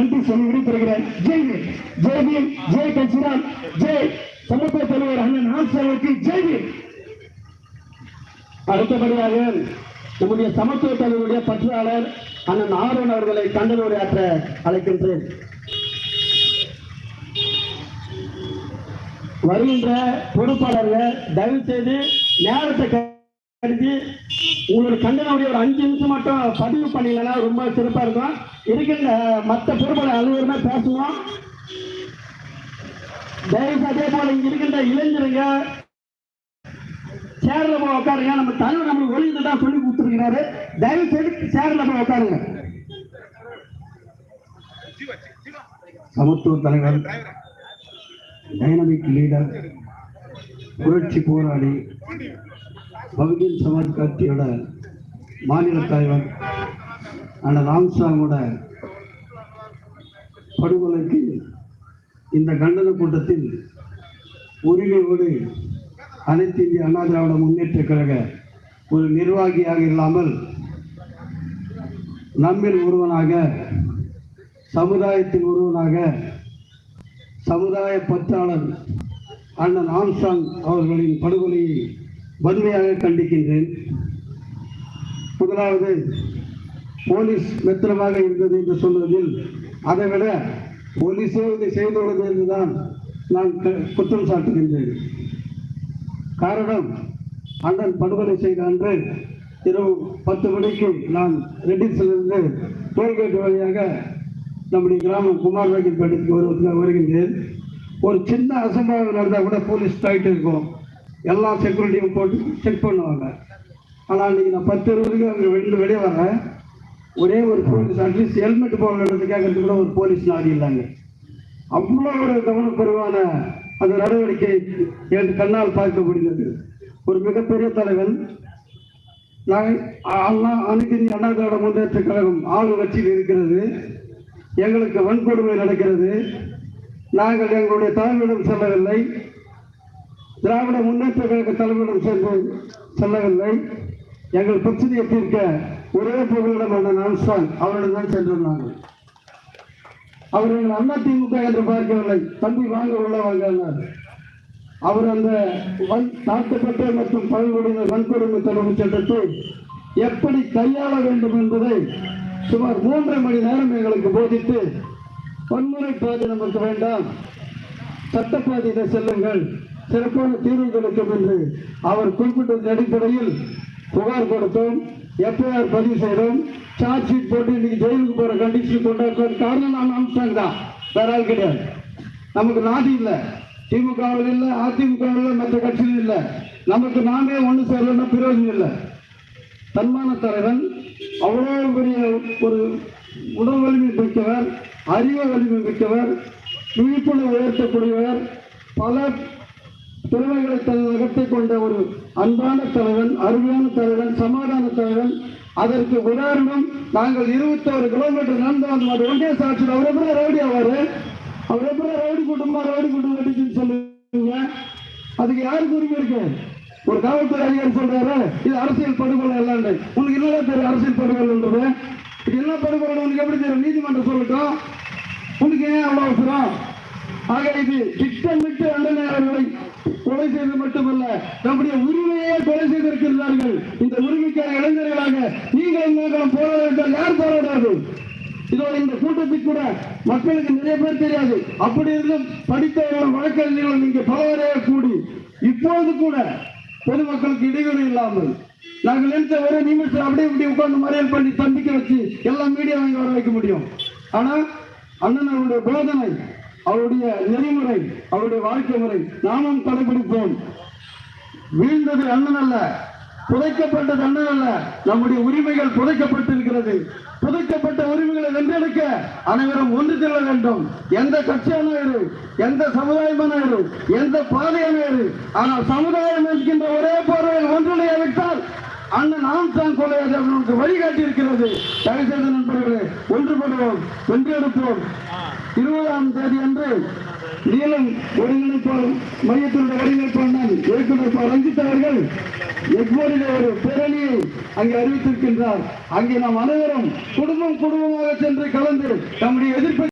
நன்றி சொல்லி விடைபெறுகிறேன். ஜெய் பீம், ஜெய் கட்சிராம், ஜெய் சமத்துவ தலைவர் அண்ணன் ஆம்ஸ்ட்ராங்குக்கு ஜெய் பீம். அடுத்தபடியாக நம்முடைய சமத்துவ தலைவருடைய பற்றாளர் அண்ணன் ஆரோன் அவர்களை கண்டன உரையாற்ற அழைக்கின்றேன். வருகின்ற பொறுப்பாளர்கள் தயவு செய்து நேரத்தை கருதி உங்களுடைய கண்டனவுடைய ஒரு 5 நிமிஷம் மட்டும் பதிவு பண்ணீங்கன்னா ரொம்ப சிறப்பா இருக்கும். இருக்கின்ற மற்ற பொறுப்பாளர் அலுவலருமே பேசணும். தயவு அதே போல இங்க இருக்கின்ற இளைஞருங்க சேர்ல போய் உட்காருங்க. நம்ம தலைவர் நம்மளுக்கு ஒளிந்து தான் சொல்லி கொடுத்துருக்கிறாரு. தயவு செய்து சேர்ல போய் உட்காருங்க. சமத்துவ தலைவர், டைனமிக் லீடர், புரட்சி போராளி, பகுஜன் சமாஜ் கட்சியோட மாநில தலைவர் அண்ணன் ஆம்ஸ்ட்ராங்கோட படுகொலைக்கு இந்த கண்டன கூட்டத்தில் உரிமையோடு அனைத்து இந்திய அண்ணா திராவிட முன்னேற்ற கழக ஒரு நிர்வாகியாக இல்லாமல் நம்மில் ஒருவனாக, சமுதாயத்தில் ஒருவனாக, சமுதாய பற்றாளர் அண்ணன் ஆம்ஸ்ட்ராங் அவர்களின் படுகொலையை வன்மையாக கண்டிக்கின்றேன். முதலாவது, போலீஸ் மெத்தனமாக இருந்தது என்று சொல்வதில் அதைவிட போலீஸே இதை செய்துள்ளது என்றுதான் நான் குற்றம் சாட்டுகின்றேன். காரணம், அண்ணன் படுகொலை செய்த அன்று இரவு 10 மணிக்கு நான் ரெட்டிஸிலிருந்து டோல்கேட் வழியாக நம்முடைய கிராமம் குமார் வேகிப்பேட்டைக்கு வருகின்றேன். ஒரு சின்ன அசம்பாவிதம் நடந்தால் கூட போலீஸ் டைட் இருக்கும், எல்லா செக்யூரிட்டியும் போட்டு செக் பண்ணுவாங்க. ஆனால் அன்றைக்கி நான் 10:20க்கு அங்கே வெளியே வரேன், ஒரே ஒரு போலீஸ், அட்லீஸ்ட் ஹெல்மெட் போகிற இடத்துக்கு கேட்கறதுக்கு கூட ஒரு போலீஸ் நாடி இல்லைங்க. அவ்வளோ ஒரு கவனக்குறைவான அந்த நடவடிக்கை என் கண்ணால் பார்க்க முடிந்தது. ஒரு மிகப்பெரிய தலைவன், அனைத்து இந்திய அண்ணா திராவிட முன்னேற்ற கழகம் ஆளுங்கட்சியில் இருக்கிறது, எங்களுக்கு வன்கொடுமை நடக்கிறது. நாங்கள் எங்களுடைய தலைவரிடம் செல்லவில்லை, திராவிட முன்னேற்ற கழக தலைவரிடம் செல்லவில்லை. எங்கள் பிரச்சனையை தீர்க்க ஒரே பொருளிடம் அண்ணன் ஆம்ஸ்ட்ராங் அவரிடம் தான் சென்றிருந்தாங்க. அவர் எங்கள் அண்ணா திமுக என்று பார்க்கவில்லை, தம்பி வாங்க உள்ள வாங்கினார். அவர் அந்த தாக்கப்பட்ட மற்றும் பழங்குடியினர் வன்கொடுமை தடுப்பு சட்டத்தை எப்படி கையாள வேண்டும் என்பதை சுமார் 3.5 மணி நேரம் எங்களுக்கு போதித்து, வன்முறை பாதை நமக்கு வேண்டாம், சட்டப்பாதையை செல்லுங்கள், சிறப்பான தீர்வு கிடைக்கும் என்று அவர் குறிப்பிட்டதன் அடிப்படையில் புகார் கொடுத்தோம், எஃப்ஐஆர் பதிவு செய்தோம், சார்ஜ் ஷீட் போட்டு இன்னைக்கு ஜெயிலுக்கு போற கண்டிஷன் கொண்டாடுற காரணம் நான் ஆம்ஸ்ட்ராங் தான், வேற ஆள் கிடையாது. நமக்கு நாதி இல்லை, திமுகவில் இல்லை, அதிமுகவில் இல்லை, மற்ற கட்சியில் இல்லை. நமக்கு நாமே ஒன்று சேரலன்னா பிரயோஜனம் இல்லை. தன்மான தலைவன், அவ்வளோ பெரிய ஒரு உடல் வலிமை மிக்கவர், அறிவு வலிமை மிக்கவர், விழிப்புணர்வு உயர்த்தக்கூடியவர், பல திறமைகளை தகர்த்தை கொண்ட ஒரு அன்பான தலைவன், அருமையான தலைவன், சமாதான தலைவன். அதற்கு உதாரணம், நாங்கள் 21 கிலோமீட்டர் நடந்து வந்த ஒன்றே சாட்சி. அவர் எப்படி ரவுடி ஆவாரு? அவர் எப்படி ரவுடி கூட்டமா கட்டிச்சுன்னு சொல்லுவீங்க? அதுக்கு யாருக்கு உரிமை இருக்கு? ஒரு காவல்துறை அதிகாரி சொல்றாரு இது அரசியல் படுகொலை எல்லாம். உனக்கு என்னதான் தெரியும் அரசியல் படுகொலைன்றது? இது என்ன படுகொலை உனக்கு எப்படி தெரியும்? நீதிமன்றம் சொல்லட்டும், உனக்கு ஏன் அவ்வளவு அவசரம்? ஆக இது திட்டமிட்டு அண்ணனை அவர்களை கொலை செய்வது மட்டுமல்ல, நம்முடைய உரிமையை கொலை செய்திருக்கிறார்கள். இந்த உரிமைக்கான இளைஞர்களாக நீங்கள் போராட யார் போராடாது? இதோட இந்த கூட்டத்துக்கு கூட மக்களுக்கு நிறைய பேர் தெரியாது. அப்படி இருந்தும் படித்தவர்களும் வழக்கறிஞர்களும் இங்கே பலவரையாக கூடி இப்போது கூட பொதுமக்களுக்கு இடையூறு இல்லாமல் நாங்கள் நினைத்த ஒரே நிமிஷம் அப்படியே இப்படி உட்கார்ந்து மறியல் பண்ணி தம்பிக்க வச்சு எல்லா மீடியாவையும் வர வைக்க முடியும். ஆனால் அண்ணன் அவருடைய போதனை, அவருடைய நெறிமுறை, அவருடைய வாழ்க்கை முறை நாமும் கடைபிடிப்போம். வீழ்ந்தது அண்ணன் அல்ல, புதைக்கப்பட்டது அண்ணன் அல்ல, நம்முடைய உரிமைகள் புதைக்கப்பட்டிருக்கிறது. புதைக்கப்பட்ட உரிமைகளை வென்றெடுக்க அனைவரும் ஒன்று செல்ல வேண்டும். எந்த கட்சியான இரு, எந்த சமுதாயமான இரு, எந்த பாதையான இரு, ஆனால் சமுதாயம் என்கின்ற ஒரே பார்வையில் ஒன்றிணைய விட்டால் அண்ணன் ஆம்ஸ்ட்ராங் கொலை நமக்கு வழிகாட்டி இருக்கிறது. தயவுசெய்து நண்பர்களே, ஒன்றுபடுவோம், வென்றெடுப்போம். 20ஆம் தேதி அன்று நீலம் ஒருங்கிணைப்பாளர் மையத்தினுடைய ஒருங்கிணைப்பாளர் இயக்குநர் ரஞ்சித் அவர்கள் எக்மோரிலே ஒரு பேரணியை அங்கே அறிவித்திருக்கின்றார். அங்கே நாம் அனைவரும் குடும்பமாக சென்று கலந்து நம்முடைய எதிர்ப்பு